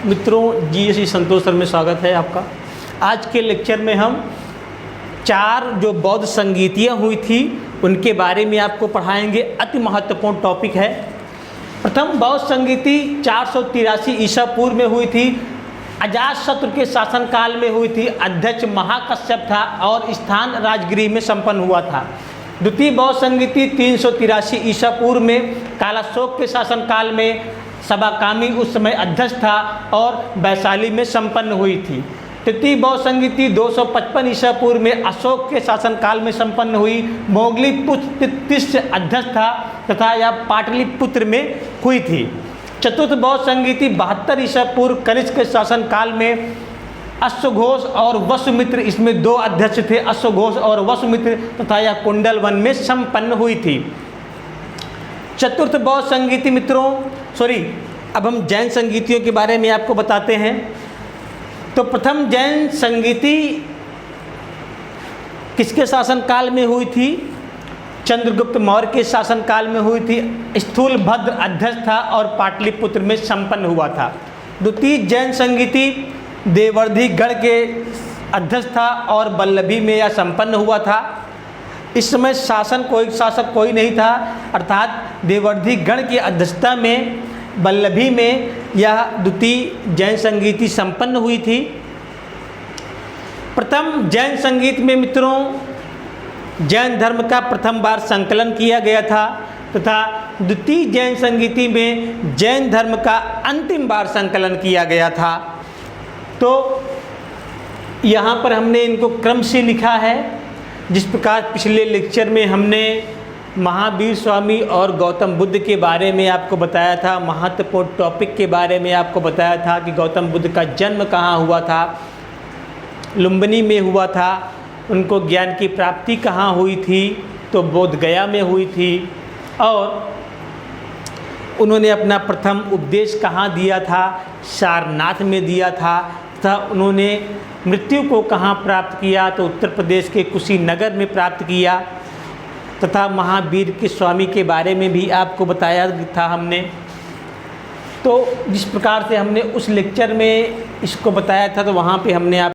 मित्रों, जीएससी संतोष सर में स्वागत है आपका। आज के लेक्चर में हम 4 जो बौद्ध संगीतियाँ हुई थी उनके बारे में आपको पढ़ाएंगे। अति महत्वपूर्ण टॉपिक है। प्रथम बौद्ध संगीति 483 ईसा पूर्व में हुई थी। अजातशत्रु के शासनकाल में हुई थी। अध्यक्ष महाकश्यप था और स्थान राजगृह में संपन्न हुआ था। द्वितीय बौद्ध संगीति 383 ईसा पूर्व में कालाशोक के शासनकाल में सबाकामी उस समय अध्यक्ष था और वैशाली में संपन्न हुई थी। तृतीय बौद्ध संगीति 255 ईसा पूर्व में अशोक के शासनकाल में संपन्न हुई। मोगलीपुत्र तिस्य अध्यक्ष था तथा यह पाटलिपुत्र में हुई थी। चतुर्थ बौद्ध संगीति 72 ईसा पूर्व कनिष्क के शासनकाल में अश्वघोष और वसुमित्र, इसमें 2 अध्यक्ष थे, अश्वघोष और वसुमित्र, तथा यह कुंडलवन में संपन्न हुई थी। चतुर्थ बौद्ध संगीति अब हम जैन संगीतियों के बारे में आपको बताते हैं। तो प्रथम जैन संगीति किसके शासनकाल में हुई थी? चंद्रगुप्त मौर्य के शासनकाल में हुई थी। स्थूलभद्र अध्यक्ष था और पाटलिपुत्र में संपन्न हुआ था। द्वितीय जैन संगीति देवर्धिगढ़ के अध्यक्ष था और वल्लभी में यह संपन्न हुआ था। इस समय शासक कोई नहीं था, अर्थात देवर्धिगढ़ की अध्यक्षता में वल्लभी में यह द्वितीय जैन संगीति संपन्न हुई थी। प्रथम जैन संगीत में मित्रों जैन धर्म का प्रथम बार संकलन किया गया था तथा द्वितीय जैन संगीति में जैन धर्म का अंतिम बार संकलन किया गया था। तो यहाँ पर हमने इनको क्रम से लिखा है। जिस प्रकार पिछले लेक्चर में हमने महावीर स्वामी और गौतम बुद्ध के बारे में आपको बताया था, महत्वपूर्ण टॉपिक के बारे में आपको बताया था कि गौतम बुद्ध का जन्म कहाँ हुआ था, लुम्बिनी में हुआ था। उनको ज्ञान की प्राप्ति कहाँ हुई थी? तो बोध गया में हुई थी। और उन्होंने अपना प्रथम उपदेश कहाँ दिया था? सारनाथ में दिया था। तथा उन्होंने मृत्यु को कहाँ प्राप्त किया? तो उत्तर प्रदेश के कुशीनगर में प्राप्त किया। तथा महावीर के स्वामी के बारे में भी आपको बताया था हमने। तो जिस प्रकार से हमने उस लेक्चर में इसको बताया था, तो वहाँ पे हमने